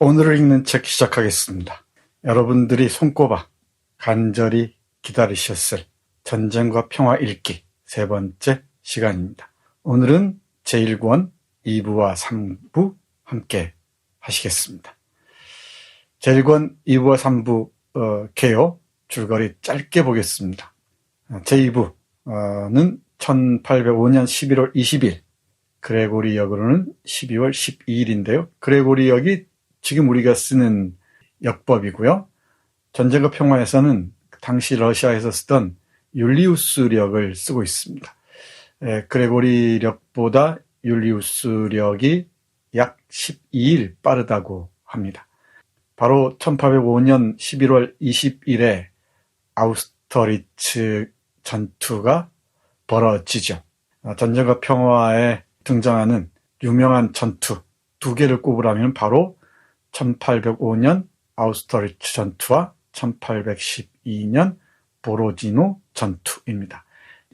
오늘을 읽는 책 시작하겠습니다. 여러분들이 손꼽아 간절히 기다리셨을 전쟁과 평화 읽기 세 번째 시간입니다. 오늘은 제1권 2부와 3부 함께 하시겠습니다. 제1권 2부와 3부 개요 줄거리 짧게 보겠습니다. 제2부는 1805년 11월 20일, 그레고리 역으로는 12월 12일인데요. 그레고리 역이 지금 우리가 쓰는 역법이고요. 전쟁과 평화에서는 당시 러시아에서 쓰던 율리우스력을 쓰고 있습니다. 그레고리력보다 율리우스력이 약 12일 빠르다고 합니다. 바로 1805년 11월 20일에 아우스터리츠 전투가 벌어지죠. 전쟁과 평화에 등장하는 유명한 전투 두 개를 꼽으라면 바로 1805년 아우스터리츠 전투와 1812년 보로지노 전투입니다.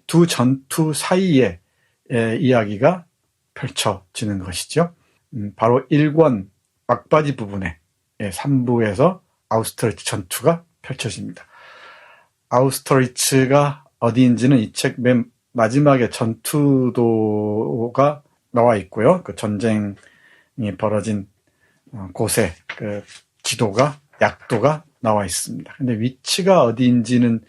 두 전투 사이에 이야기가 펼쳐지는 것이죠. 바로 1권 막바지 부분에 3부에서 아우스터리츠 전투가 펼쳐집니다. 아우스터리츠가 어디인지는 이 책 맨 마지막에 전투도가 나와 있고요. 그 전쟁이 벌어진 곳에 그 지도가, 약도가 나와 있습니다. 근데 위치가 어디인지는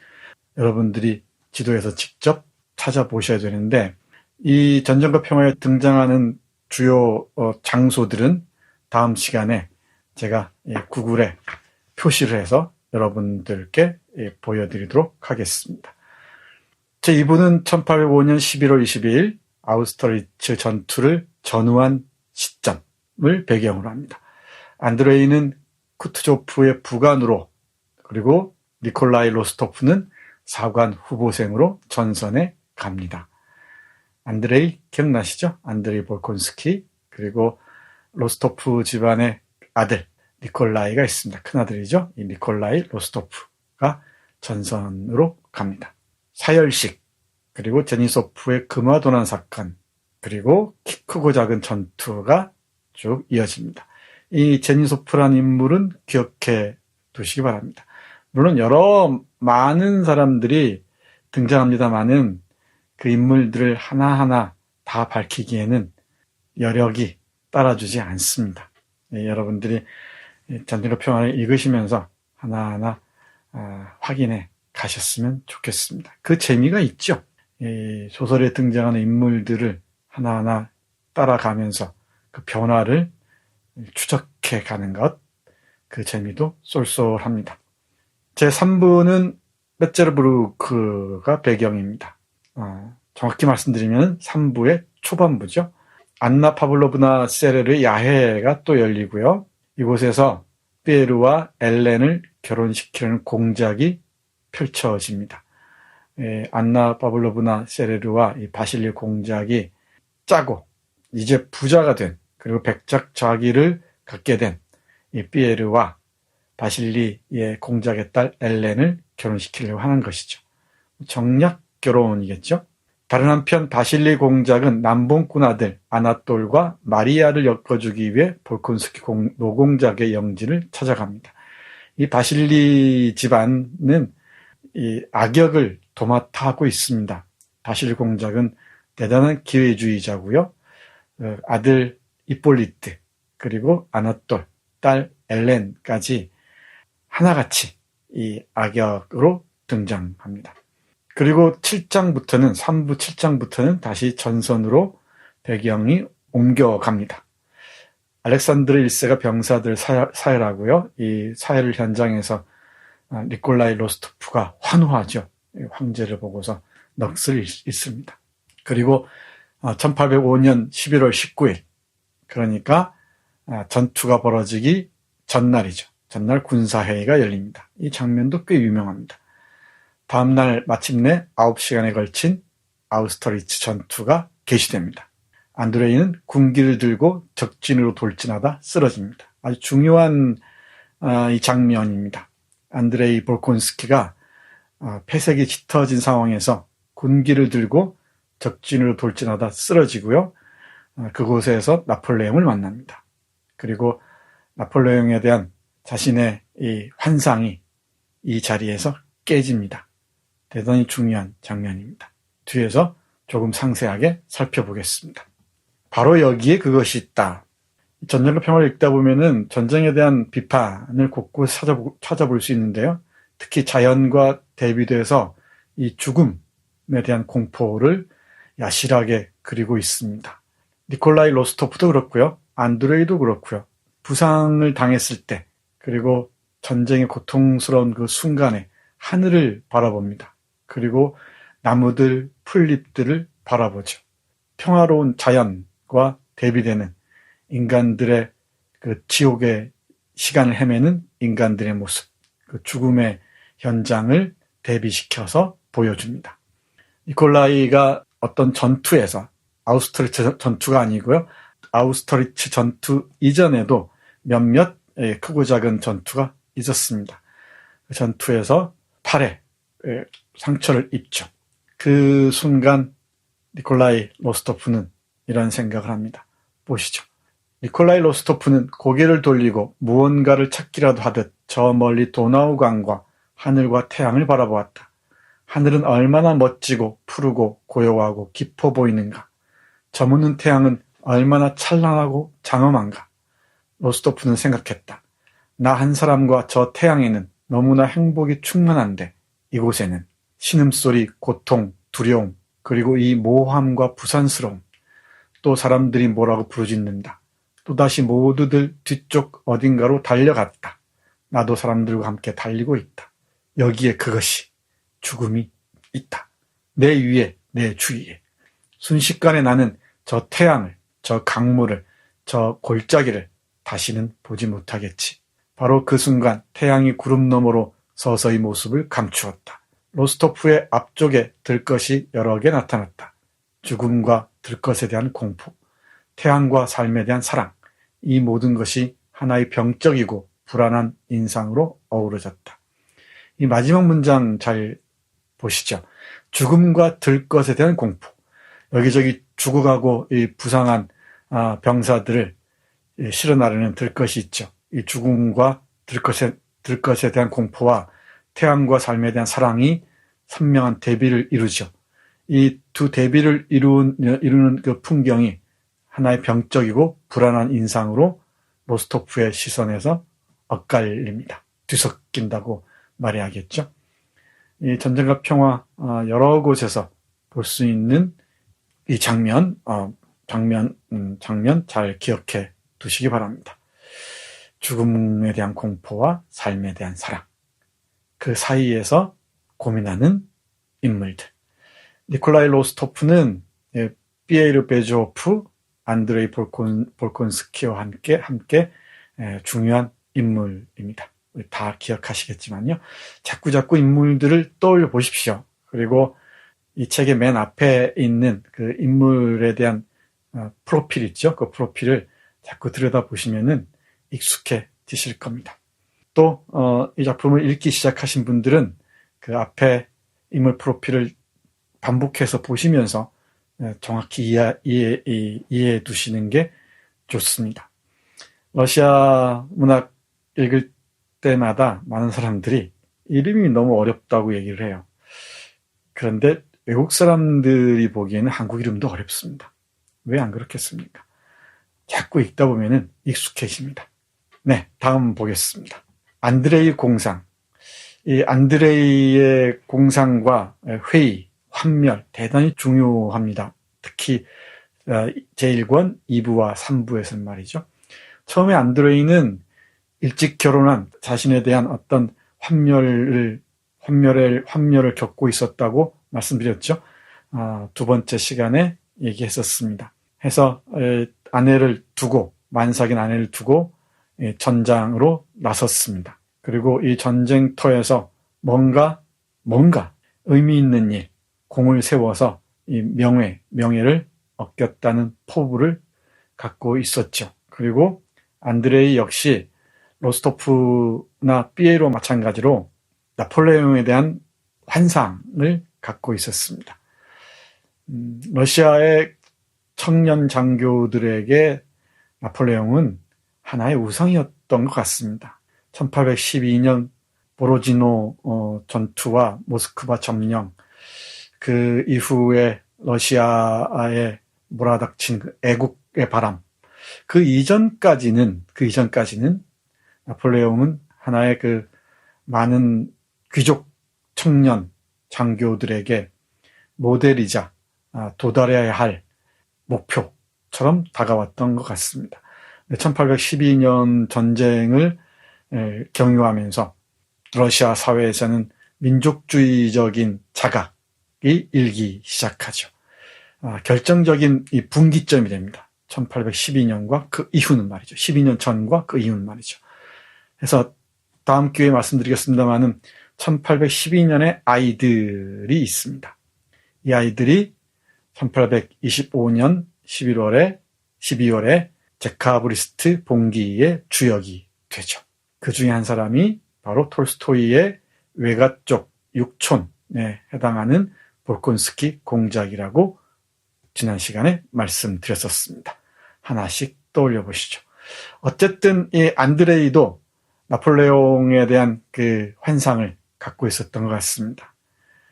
여러분들이 지도에서 직접 찾아보셔야 되는데, 이 전쟁과 평화에 등장하는 주요 장소들은 다음 시간에 제가 구글에 표시를 해서 여러분들께 보여드리도록 하겠습니다. 제2부는 1805년 11월 22일 아우스터리츠 전투를 전후한 시점을 배경으로 합니다. 안드레이는 쿠투조프의 부관으로, 그리고 니콜라이 로스토프는 사관 후보생으로 전선에 갑니다. 안드레이 기억나시죠? 안드레이 볼콘스키, 그리고 로스토프 집안의 아들 니콜라이가 있습니다. 큰아들이죠. 이 니콜라이 로스토프가 전선으로 갑니다. 사열식, 그리고 제니소프의 금화도난 사건, 그리고 키 크고 작은 전투가 쭉 이어집니다. 이 제니소프라는 인물은 기억해 두시기 바랍니다. 물론 많은 사람들이 등장합니다만은 그 인물들을 하나하나 다 밝히기에는 여력이 따라주지 않습니다. 여러분들이 전쟁과 평화를 읽으시면서 하나하나 확인해 가셨으면 좋겠습니다. 그 재미가 있죠. 이 소설에 등장하는 인물들을 하나하나 따라가면서 그 변화를 추적해 가는 것, 그 재미도 쏠쏠합니다. 제3부는 베체르부르크가 배경입니다. 정확히 말씀드리면 3부의 초반부죠. 안나 파블로브나 세레르의 야회가 또 열리고요. 이곳에서 피에르와 엘렌을 결혼시키려는 공작이 펼쳐집니다. 안나 파블로브나 세레르와 이 바실리 공작이 짜고 이제 부자가 된, 그리고 백작자기를 갖게 된 이 피에르와 바실리의 공작의 딸 엘렌을 결혼시키려고 하는 것이죠. 정략 결혼이겠죠. 다른 한편 바실리 공작은 남봉꾼 아들 아나톨과 마리아를 엮어주기 위해 볼콘스키 노공작의 영지를 찾아갑니다. 이 바실리 집안은 이 악역을 도맡아 하고 있습니다. 바실리 공작은 대단한 기회주의자고요. 아들 이폴리트, 그리고 아나톨, 딸 엘렌까지 하나같이 이 악역으로 등장합니다. 그리고 7장부터는, 3부 7장부터는 다시 전선으로 배경이 옮겨갑니다. 알렉산드르 1세가 병사들 사열하고요. 이 사열 현장에서 니콜라이 로스토프가 환호하죠. 황제를 보고서 넋을 잃습니다. 그리고 1805년 11월 19일, 그러니까 전투가 벌어지기 전날이죠. 전날 군사회의가 열립니다. 이 장면도 꽤 유명합니다. 다음날 마침내 9시간에 걸친 아우스터리츠 전투가 개시됩니다. 안드레이는 군기를 들고 적진으로 돌진하다 쓰러집니다. 아주 중요한 이 장면입니다. 안드레이 볼콘스키가 폐색이 짙어진 상황에서 군기를 들고 적진으로 돌진하다 쓰러지고요. 그곳에서 나폴레옹을 만납니다. 그리고 나폴레옹에 대한 자신의 이 환상이 이 자리에서 깨집니다. 대단히 중요한 장면입니다. 뒤에서 조금 상세하게 살펴보겠습니다. 바로 여기에 그것이 있다. 전쟁과 평화를 읽다 보면은 전쟁에 대한 비판을 곳곳 찾아볼 수 있는데요. 특히 자연과 대비돼서 이 죽음에 대한 공포를 야실하게 그리고 있습니다. 니콜라이 로스토프도 그렇고요. 안드레이도 그렇고요. 부상을 당했을 때 그리고 전쟁의 고통스러운 그 순간에 하늘을 바라봅니다. 그리고 나무들, 풀잎들을 바라보죠. 평화로운 자연과 대비되는 인간들의 그 지옥의 시간을 헤매는 인간들의 모습, 그 죽음의 현장을 대비시켜서 보여줍니다. 니콜라이가 어떤 전투에서 아우스트리츠 전투가 아니고요. 아우스트리츠 전투 이전에도 몇몇 크고 작은 전투가 있었습니다. 그 전투에서 팔에 상처를 입죠. 그 순간 니콜라이 로스토프는 이런 생각을 합니다. 보시죠. 니콜라이 로스토프는 고개를 돌리고 무언가를 찾기라도 하듯 저 멀리 도나우강과 하늘과 태양을 바라보았다. 하늘은 얼마나 멋지고 푸르고 고요하고 깊어 보이는가. 저무는 태양은 얼마나 찬란하고 장엄한가. 로스토프는 생각했다. 나 한 사람과 저 태양에는 너무나 행복이 충만한데 이곳에는 신음소리, 고통, 두려움, 그리고 이 모함과 부산스러움, 또 사람들이 뭐라고 부르짖는다. 또다시 모두들 뒤쪽 어딘가로 달려갔다. 나도 사람들과 함께 달리고 있다. 여기에 그것이 죽음이 있다. 내 위에, 내 주위에. 순식간에 나는 저 태양을, 저 강물을, 저 골짜기를 다시는 보지 못하겠지. 바로 그 순간 태양이 구름 너머로 서서히 모습을 감추었다. 로스토프의 앞쪽에 들것이 여러 개 나타났다. 죽음과 들것에 대한 공포, 태양과 삶에 대한 사랑, 이 모든 것이 하나의 병적이고 불안한 인상으로 어우러졌다. 이 마지막 문장 잘 보시죠. 죽음과 들것에 대한 공포. 여기저기 죽어가고 이 부상한 병사들을 실어 나르는 들것이 있죠. 이 죽음과 들것에 대한 공포와 태양과 삶에 대한 사랑이 선명한 대비를 이루죠. 이 두 대비를 이루는 그 풍경이 하나의 병적이고 불안한 인상으로 로스토프의 시선에서 엇갈립니다. 뒤섞인다고 말해야겠죠. 이 전쟁과 평화 여러 곳에서 볼 수 있는 이 장면 잘 기억해 두시기 바랍니다. 죽음에 대한 공포와 삶에 대한 사랑, 그 사이에서 고민하는 인물들. 니콜라이 로스토프는 피에르 베조프, 안드레이 볼콘스키와 함께 중요한 인물입니다. 다 기억하시겠지만요. 자꾸 인물들을 떠올려 보십시오. 그리고 이 책의 맨 앞에 있는 그 인물에 대한 프로필 있죠. 그 프로필을 자꾸 들여다보시면은 익숙해지실 겁니다. 또 이 작품을 읽기 시작하신 분들은 그 앞에 인물 프로필을 반복해서 보시면서 정확히 이해해 두시는 게 좋습니다. 러시아 문학 읽을 때마다 많은 사람들이 이름이 너무 어렵다고 얘기를 해요. 그런데 외국 사람들이 보기에는 한국 이름도 어렵습니다. 왜 안 그렇겠습니까? 자꾸 읽다 보면은 익숙해집니다. 네, 다음 보겠습니다. 안드레이 공상. 이 안드레이의 공상과 회의, 환멸 대단히 중요합니다. 특히 제1권 2부와 3부에서는 말이죠. 처음에 안드레이는 일찍 결혼한 자신에 대한 어떤 환멸을 겪고 있었다고 말씀드렸죠. 두 번째 시간에 얘기했었습니다. 해서 만삭인 아내를 두고 전장으로 나섰습니다. 그리고 이 전쟁터에서 뭔가 의미 있는 일, 공을 세워서 이 명예를 얻겠다는 포부를 갖고 있었죠. 그리고 안드레이 역시 로스토프나 피에로 마찬가지로 나폴레옹에 대한 환상을 갖고 있었습니다. 러시아의 청년 장교들에게 나폴레옹은 하나의 우상이었던 것 같습니다. 1812년 보로지노 전투와 모스크바 점령, 그 이후에 러시아에 몰아닥친 그 애국의 바람, 그 이전까지는 나폴레옹은 하나의 그 많은 귀족 청년 장교들에게 모델이자 도달해야 할 목표처럼 다가왔던 것 같습니다. 1812년 전쟁을 경유하면서 러시아 사회에서는 민족주의적인 자각이 일기 시작하죠. 결정적인 이 분기점이 됩니다. 1812년과 그 이후는 말이죠. 12년 전과 그 이후는 말이죠. 그래서 다음 기회에 말씀드리겠습니다만은 1812년에 아이들이 있습니다. 이 아이들이 1825년 12월에 제카브리스트 봉기의 주역이 되죠. 그 중에 한 사람이 바로 톨스토이의 외가 쪽 육촌에 해당하는 볼콘스키 공작이라고 지난 시간에 말씀드렸었습니다. 하나씩 떠올려 보시죠. 어쨌든 이 안드레이도 나폴레옹에 대한 그 환상을 갖고 있었던 것 같습니다.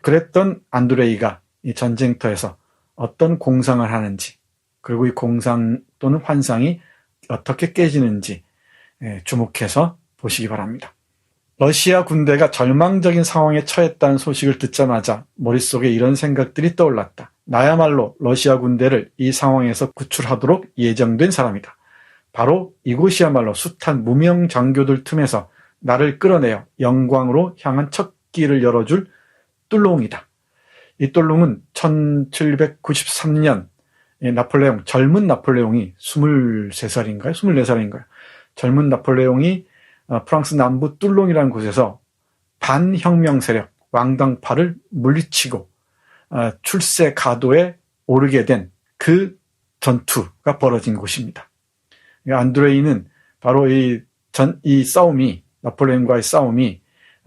그랬던 안드레이가 이 전쟁터에서 어떤 공상을 하는지, 그리고 이 공상 또는 환상이 어떻게 깨지는지 주목해서 보시기 바랍니다. 러시아 군대가 절망적인 상황에 처했다는 소식을 듣자마자 머릿속에 이런 생각들이 떠올랐다. 나야말로 러시아 군대를 이 상황에서 구출하도록 예정된 사람이다. 바로 이곳이야말로 숱한 무명 장교들 틈에서 나를 끌어내어 영광으로 향한 첫 길을 열어줄 뚫롱이다. 이 뚫롱은 1793년 나폴레옹, 젊은 나폴레옹이 23살인가요? 24살인가요? 젊은 나폴레옹이 프랑스 남부 뚫롱이라는 곳에서 반혁명 세력 왕당파를 물리치고 출세 가도에 오르게 된 그 전투가 벌어진 곳입니다. 안드레이는 바로 이 싸움이, 나폴레옹과의 싸움이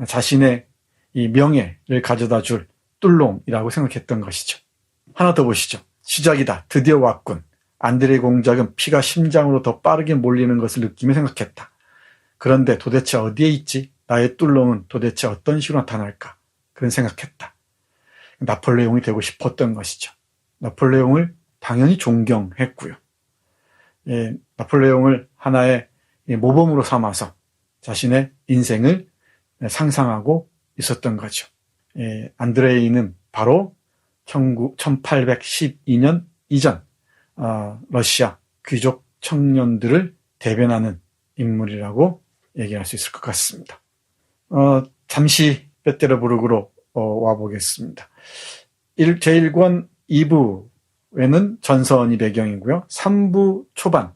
자신의 이 명예를 가져다 줄 뚫롱이라고 생각했던 것이죠. 하나 더 보시죠. 시작이다. 드디어 왔군. 안드레이 공작은 피가 심장으로 더 빠르게 몰리는 것을 느끼며 생각했다. 그런데 도대체 어디에 있지? 나의 뚫롱은 도대체 어떤 식으로 나타날까? 그런 생각했다. 나폴레옹이 되고 싶었던 것이죠. 나폴레옹을 당연히 존경했고요. 나폴레옹을 하나의 모범으로 삼아서 자신의 인생을 상상하고 있었던 거죠. 안드레이는 바로 1812년 이전 러시아 귀족 청년들을 대변하는 인물이라고 얘기할 수 있을 것 같습니다. 잠시 페테르부르크로 와보겠습니다. 제1권 2부에는 전선이 배경이고요. 3부 초반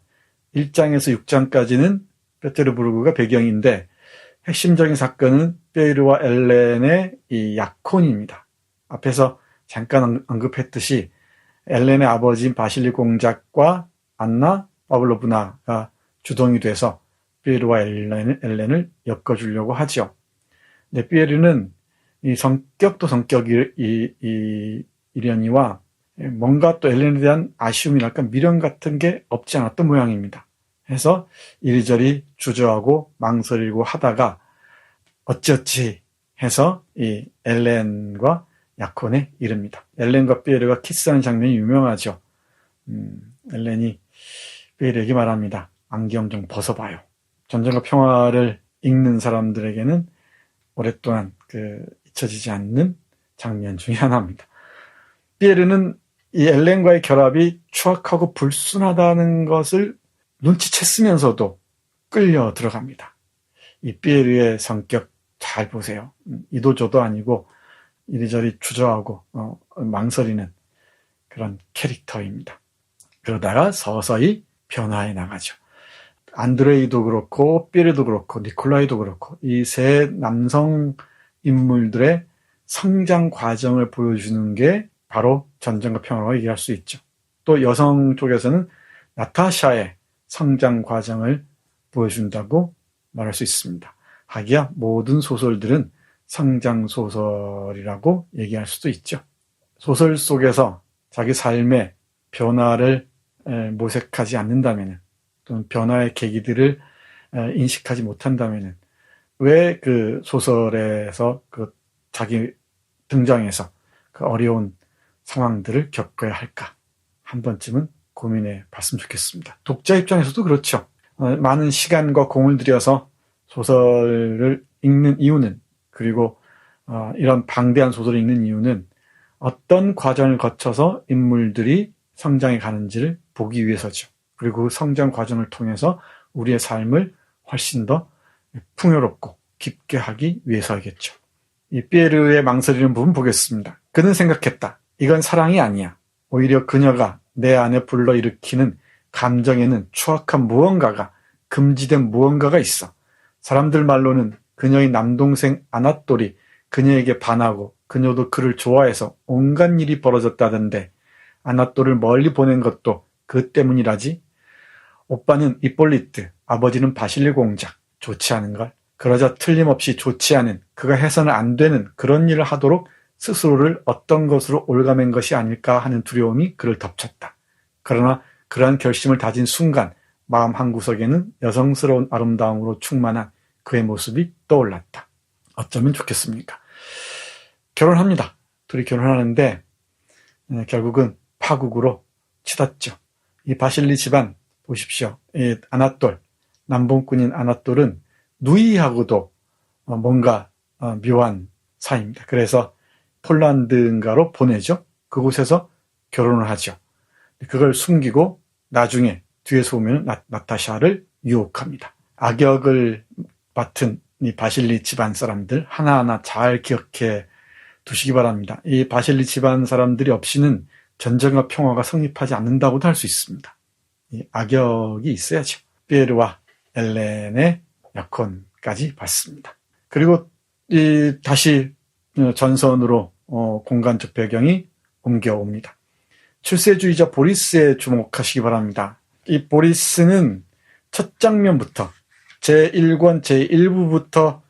1장에서 6장까지는 페테르부르크가 배경인데 핵심적인 사건은 피에르와 엘렌의 이 약혼입니다. 앞에서 잠깐 언급했듯이 엘렌의 아버지인 바실리 공작과 안나 파블로브나가 주동이 돼서 피에르와 엘렌을 엮어주려고 하죠. 근데 피에르는 이 성격도 성격이려니와 뭔가 또 엘렌에 대한 아쉬움이랄까 미련 같은 게 없지 않았던 모양입니다. 해서 이리저리 주저하고 망설이고 하다가 어찌어찌 해서 이 엘렌과 약혼에 이릅니다. 엘렌과 피에르가 키스하는 장면이 유명하죠. 엘렌이 피에르에게 말합니다. 안경 좀 벗어봐요. 전쟁과 평화를 읽는 사람들에게는 오랫동안 잊혀지지 않는 장면 중에 하나입니다. 피에르는 이 엘렌과의 결합이 추악하고 불순하다는 것을 눈치챘으면서도 끌려 들어갑니다. 이 피에르의 성격 잘 보세요. 이도저도 아니고 이리저리 주저하고 망설이는 그런 캐릭터입니다. 그러다가 서서히 변화해 나가죠. 안드레이도 그렇고 피에르도 그렇고 니콜라이도 그렇고 이 세 남성 인물들의 성장 과정을 보여주는 게 바로 전쟁과 평화라고 얘기할 수 있죠. 또 여성 쪽에서는 나타샤의 성장 과정을 보여준다고 말할 수 있습니다. 하기야 모든 소설들은 성장 소설이라고 얘기할 수도 있죠. 소설 속에서 자기 삶의 변화를 모색하지 않는다면, 또는 변화의 계기들을 인식하지 못한다면은 왜 그 소설에서 그 자기 등장해서 그 어려운 상황들을 겪어야 할까? 한 번쯤은 고민해 봤으면 좋겠습니다. 독자 입장에서도 그렇죠. 많은 시간과 공을 들여서 소설을 읽는 이유는, 그리고 이런 방대한 소설을 읽는 이유는 어떤 과정을 거쳐서 인물들이 성장해 가는지를 보기 위해서죠. 그리고 그 성장 과정을 통해서 우리의 삶을 훨씬 더 풍요롭고 깊게 하기 위해서겠죠. 이 피에르의 망설이는 부분 보겠습니다. 그는 생각했다. 이건 사랑이 아니야. 오히려 그녀가 내 안에 불러일으키는 감정에는 추악한 무언가가, 금지된 무언가가 있어. 사람들 말로는 그녀의 남동생 아나톨이 그녀에게 반하고 그녀도 그를 좋아해서 온갖 일이 벌어졌다던데 아나톨을 멀리 보낸 것도 그 때문이라지. 오빠는 이폴리트, 아버지는 바실리 공작. 좋지 않은걸? 그러자 틀림없이 좋지 않은, 그가 해서는 안 되는 그런 일을 하도록 스스로를 어떤 것으로 올가맨 것이 아닐까 하는 두려움이 그를 덮쳤다. 그러나 그러한 결심을 다진 순간 마음 한구석에는 여성스러운 아름다움으로 충만한 그의 모습이 떠올랐다. 어쩌면 좋겠습니까? 결혼합니다. 둘이 결혼하는데 결국은 파국으로 치닫죠. 이 바실리 집안 보십시오. 이 아나톨, 남봉꾼인 아나톨은 누이하고도 뭔가 묘한 사이입니다. 그래서 폴란드인가로 보내죠. 그곳에서 결혼을 하죠. 그걸 숨기고 나중에 뒤에서 오면 나타샤를 유혹합니다. 악역을 맡은 이 바실리 집안 사람들 하나하나 잘 기억해 두시기 바랍니다. 이 바실리 집안 사람들이 없이는 전쟁과 평화가 성립하지 않는다고도 할 수 있습니다. 이 악역이 있어야죠. 피에르와 엘렌의 약혼까지 봤습니다. 그리고 다시 전선으로 공간적 배경이 옮겨옵니다. 출세주의자 보리스에 주목하시기 바랍니다. 이 보리스는 첫 장면부터 제1권 제1부부터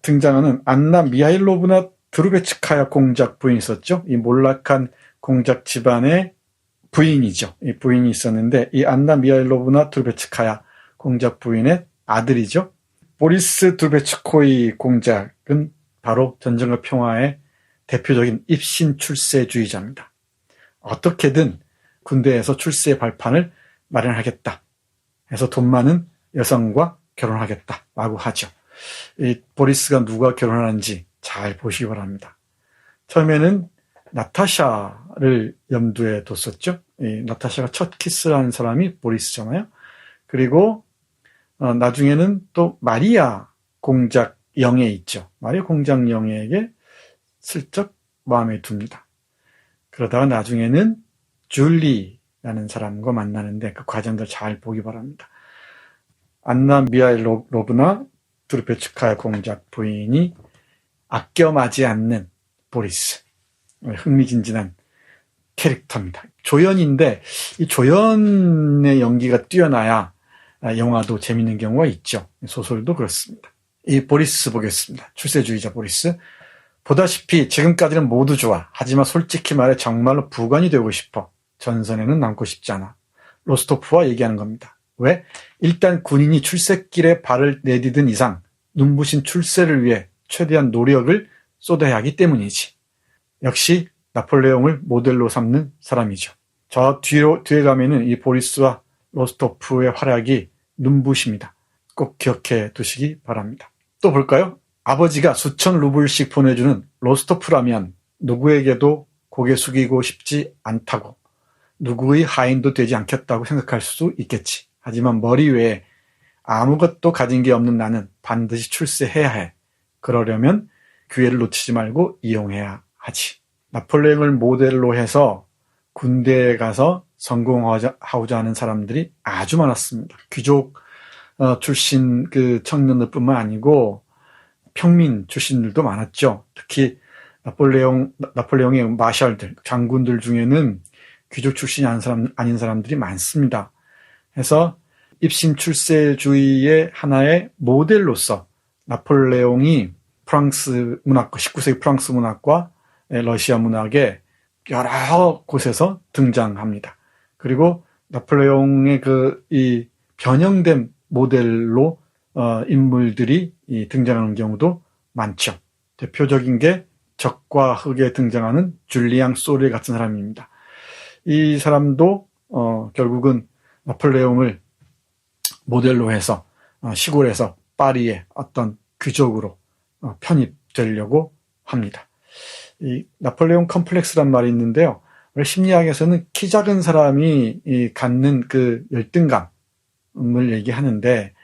등장하는 안나 미하일로브나 드루베츠카야 공작 부인이 있었죠. 이 몰락한 공작 집안의 부인이죠. 이 부인이 있었는데 이 안나 미하일로브나 드루베츠카야 공작 부인의 아들이죠. 보리스 드루베츠코이 공작은 바로 전쟁과 평화의 대표적인 입신 출세주의자입니다. 어떻게든 군대에서 출세의 발판을 마련하겠다 해서 돈 많은 여성과 결혼하겠다라고 하죠. 이 보리스가 누가 결혼하는지 잘 보시기 바랍니다. 처음에는 나타샤를 염두에 뒀었죠. 이 나타샤가 첫 키스를 사람이 보리스잖아요. 그리고 나중에는 또 마리아 공작 영예 있죠. 마리아 공작 영예에게 슬쩍 마음에 둡니다. 그러다가 나중에는 줄리라는 사람과 만나는데 그 과정들 잘 보기 바랍니다. 안나 미하일로브나 드루베츠카야 공작 부인이 아껴마지 않는 보리스. 흥미진진한 캐릭터입니다. 조연인데 이 조연의 연기가 뛰어나야 영화도 재밌는 경우가 있죠. 소설도 그렇습니다. 이 보리스 보겠습니다. 출세주의자 보리스. 보다시피 지금까지는 모두 좋아. 하지만 솔직히 말해 정말로 부관이 되고 싶어. 전선에는 남고 싶지 않아. 로스토프와 얘기하는 겁니다. 왜? 일단 군인이 출세길에 발을 내디딘 이상 눈부신 출세를 위해 최대한 노력을 쏟아야 하기 때문이지. 역시 나폴레옹을 모델로 삼는 사람이죠. 저 뒤에 가면은 이 보리스와 로스토프의 활약이 눈부십니다. 꼭 기억해 두시기 바랍니다. 또 볼까요? 아버지가 수천 루블씩 보내주는 로스토프라면 누구에게도 고개 숙이고 싶지 않다고, 누구의 하인도 되지 않겠다고 생각할 수 있겠지. 하지만 머리 외에 아무것도 가진 게 없는 나는 반드시 출세해야 해. 그러려면 기회를 놓치지 말고 이용해야 하지. 나폴레옹을 모델로 해서 군대에 가서 성공하고자 하는 사람들이 아주 많았습니다. 귀족 출신 그 청년들뿐만 아니고 평민 출신들도 많았죠. 특히 나폴레옹의 마샬들, 장군들 중에는 귀족 출신이 아닌 사람들이 많습니다. 해서 입신 출세주의의 하나의 모델로서 나폴레옹이 프랑스 문학과, 19세기 프랑스 문학과 러시아 문학의 여러 곳에서 등장합니다. 그리고 나폴레옹의 이 변형된 모델로 인물들이 등장하는 경우도 많죠. 대표적인 게 적과 흑에 등장하는 줄리앙 소레 같은 사람입니다. 이 사람도 결국은 나폴레옹을 모델로 해서 시골에서 파리의 어떤 귀족으로 편입되려고 합니다. 이 나폴레옹 컴플렉스란 말이 있는데요. 심리학에서는 키 작은 사람이 갖는 그 열등감을 얘기하는데,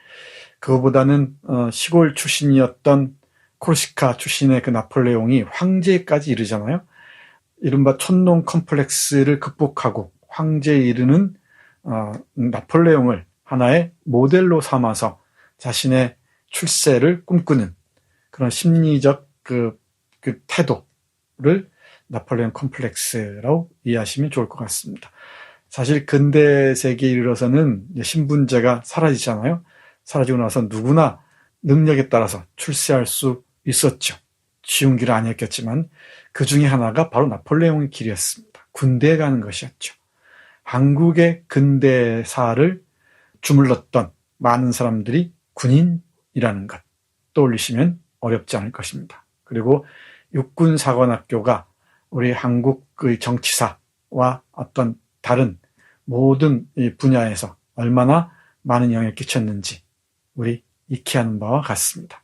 그거보다는 시골 출신이었던 코르시카 출신의 그 나폴레옹이 황제까지 이르잖아요. 이른바 촌농 컴플렉스를 극복하고 황제에 이르는 나폴레옹을 하나의 모델로 삼아서 자신의 출세를 꿈꾸는 그런 심리적 그 태도를 나폴레옹 컴플렉스라고 이해하시면 좋을 것 같습니다. 사실 근대 세계에 이르러서는 신분제가 사라지잖아요. 사라지고 나서 누구나 능력에 따라서 출세할 수 있었죠. 쉬운 길은 아니었겠지만 그 중에 하나가 바로 나폴레옹의 길이었습니다. 군대에 가는 것이었죠. 한국의 근대사를 주물렀던 많은 사람들이 군인이라는 것 떠올리시면 어렵지 않을 것입니다. 그리고 육군사관학교가 우리 한국의 정치사와 어떤 다른 모든 분야에서 얼마나 많은 영향을 끼쳤는지 우리 익히 아는 바와 같습니다.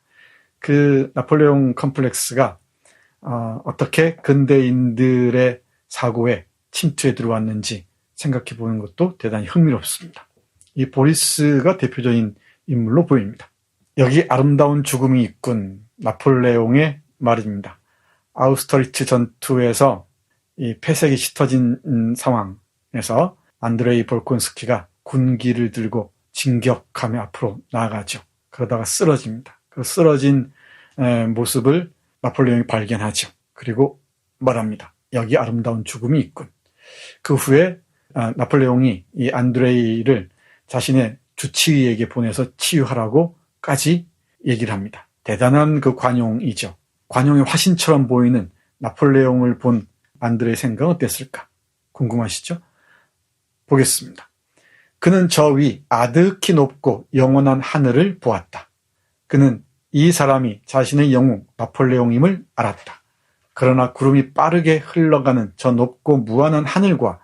그 나폴레옹 컴플렉스가 어떻게 근대인들의 사고에 침투해 들어왔는지 생각해 보는 것도 대단히 흥미롭습니다. 이 보리스가 대표적인 인물로 보입니다. 여기 아름다운 죽음이 있군, 나폴레옹의 말입니다. 아우스터리츠 전투에서 이 폐색이 짙어진 상황에서 안드레이 볼콘스키가 군기를 들고 진격하며 앞으로 나아가죠. 그러다가 쓰러집니다. 그 쓰러진 모습을 나폴레옹이 발견하죠. 그리고 말합니다. 여기 아름다운 죽음이 있군. 그 후에 나폴레옹이 이 안드레이를 자신의 주치의에게 보내서 치유하라고까지 얘기를 합니다. 대단한 그 관용이죠. 관용의 화신처럼 보이는 나폴레옹을 본 안드레의 생각은 어땠을까? 궁금하시죠? 보겠습니다. 그는 저 위 아득히 높고 영원한 하늘을 보았다. 그는 이 사람이 자신의 영웅 나폴레옹임을 알았다. 그러나 구름이 빠르게 흘러가는 저 높고 무한한 하늘과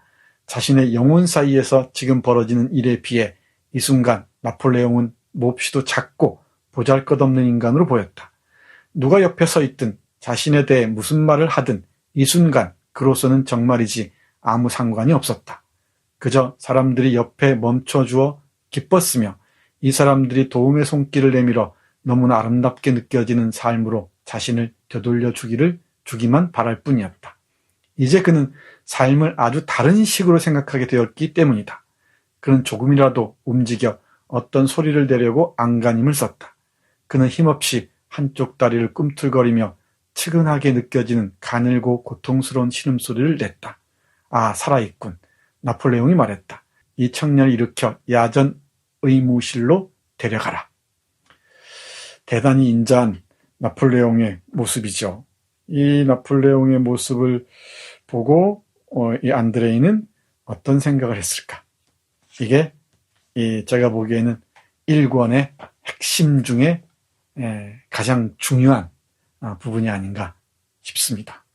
자신의 영혼 사이에서 지금 벌어지는 일에 비해 이 순간 나폴레옹은 몹시도 작고 보잘것없는 인간으로 보였다. 누가 옆에 서 있든 자신에 대해 무슨 말을 하든 이 순간 그로서는 정말이지 아무 상관이 없었다. 그저 사람들이 옆에 멈춰주어 기뻤으며 이 사람들이 도움의 손길을 내밀어 너무나 아름답게 느껴지는 삶으로 자신을 되돌려 주기만 바랄 뿐이었다. 이제 그는 삶을 아주 다른 식으로 생각하게 되었기 때문이다. 그는 조금이라도 움직여 어떤 소리를 내려고 안간힘을 썼다. 그는 힘없이 한쪽 다리를 꿈틀거리며 측은하게 느껴지는 가늘고 고통스러운 신음소리를 냈다. 아, 살아있군. 나폴레옹이 말했다. 이 청년을 일으켜 야전 의무실로 데려가라. 대단히 인자한 나폴레옹의 모습이죠. 이 나폴레옹의 모습을 보고 이 안드레이는 어떤 생각을 했을까? 이게 제가 보기에는 1권의 핵심 중에 가장 중요한 부분이 아닌가 싶습니다.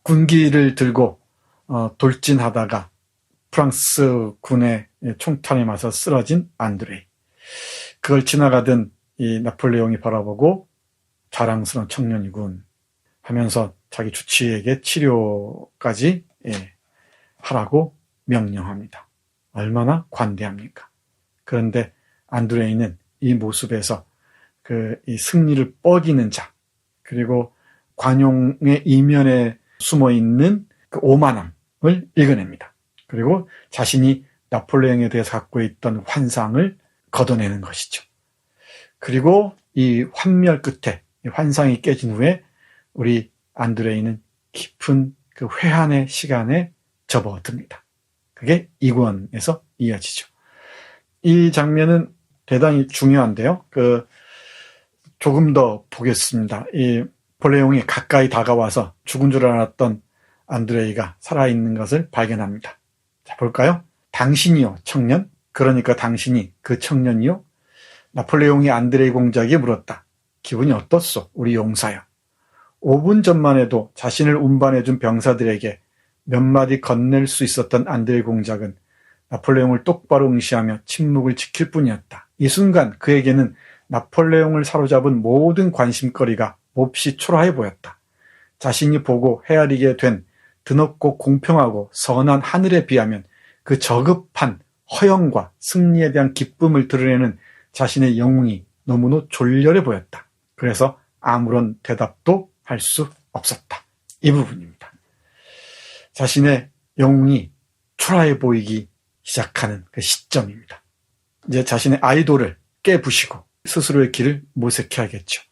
군기를 들고 돌진하다가 프랑스 군의 총탄에 맞아 쓰러진 안드레이. 그걸 지나가던 이 나폴레옹이 바라보고 자랑스러운 청년이군 하면서 자기 주치의에게 치료까지 하라고 명령합니다. 얼마나 관대합니까? 그런데 안드레이는 이 모습에서 이 승리를 뻐기는 자, 그리고 관용의 이면에 숨어 있는 그 오만함을 읽어냅니다. 그리고 자신이 나폴레옹에 대해서 갖고 있던 환상을 걷어내는 것이죠. 그리고 이 환멸 끝에 이 환상이 깨진 후에 우리 안드레이는 깊은 그 회한의 시간에 접어듭니다. 그게 2권에서 이어지죠. 이 장면은 대단히 중요한데요. 조금 더 보겠습니다. 이 나폴레옹이 가까이 다가와서 죽은 줄 알았던 안드레이가 살아있는 것을 발견합니다. 자, 볼까요? 당신이요, 청년? 그러니까 당신이 그 청년이요? 나폴레옹이 안드레이 공작에게 물었다. 기분이 어떻소? 우리 용사여. 5분 전만 해도 자신을 운반해준 병사들에게 몇 마디 건넬 수 있었던 안드레이 공작은 나폴레옹을 똑바로 응시하며 침묵을 지킬 뿐이었다. 이 순간 그에게는 나폴레옹을 사로잡은 모든 관심거리가 몹시 초라해 보였다. 자신이 보고 헤아리게 된 드높고 공평하고 선한 하늘에 비하면 그 저급한 허영과 승리에 대한 기쁨을 드러내는 자신의 영웅이 너무나 졸렬해 보였다. 그래서 아무런 대답도 할 수 없었다. 이 부분입니다. 자신의 영웅이 초라해 보이기 시작하는 그 시점입니다. 이제 자신의 아이돌을 깨부시고 스스로의 길을 모색해야겠죠.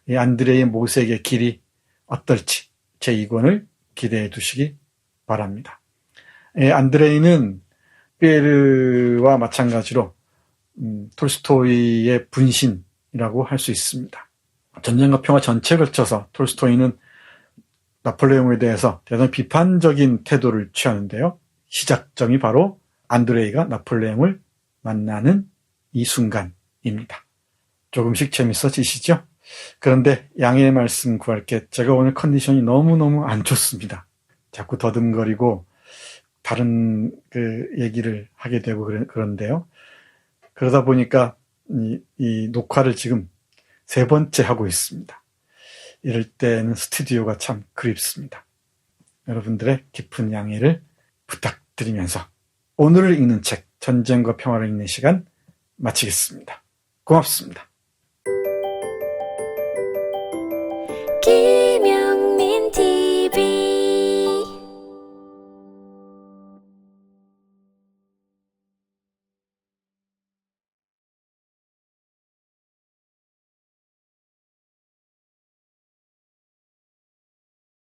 이 안드레이 모색의 길이 어떨지 제2권을 기대해 두시기 바랍니다. 안드레이는 피에르와 마찬가지로 톨스토이의 분신이라고 할 수 있습니다. 전쟁과 평화 전체에 걸쳐서 톨스토이는 나폴레옹에 대해서 대단히 비판적인 태도를 취하는데요. 시작점이 바로 안드레이가 나폴레옹을 만나는 이 순간입니다. 조금씩 재밌어지시죠? 그런데 양해의 말씀 구할게. 제가 오늘 컨디션이 너무너무 안 좋습니다. 자꾸 더듬거리고 다른 얘기를 하게 되고 그런데요. 그러다 보니까 이 녹화를 지금 3번째 하고 있습니다. 이럴 때는 스튜디오가 참 그립습니다. 여러분들의 깊은 양해를 부탁드리면서 오늘을 읽는 책, 전쟁과 평화를 읽는 시간 마치겠습니다. 고맙습니다.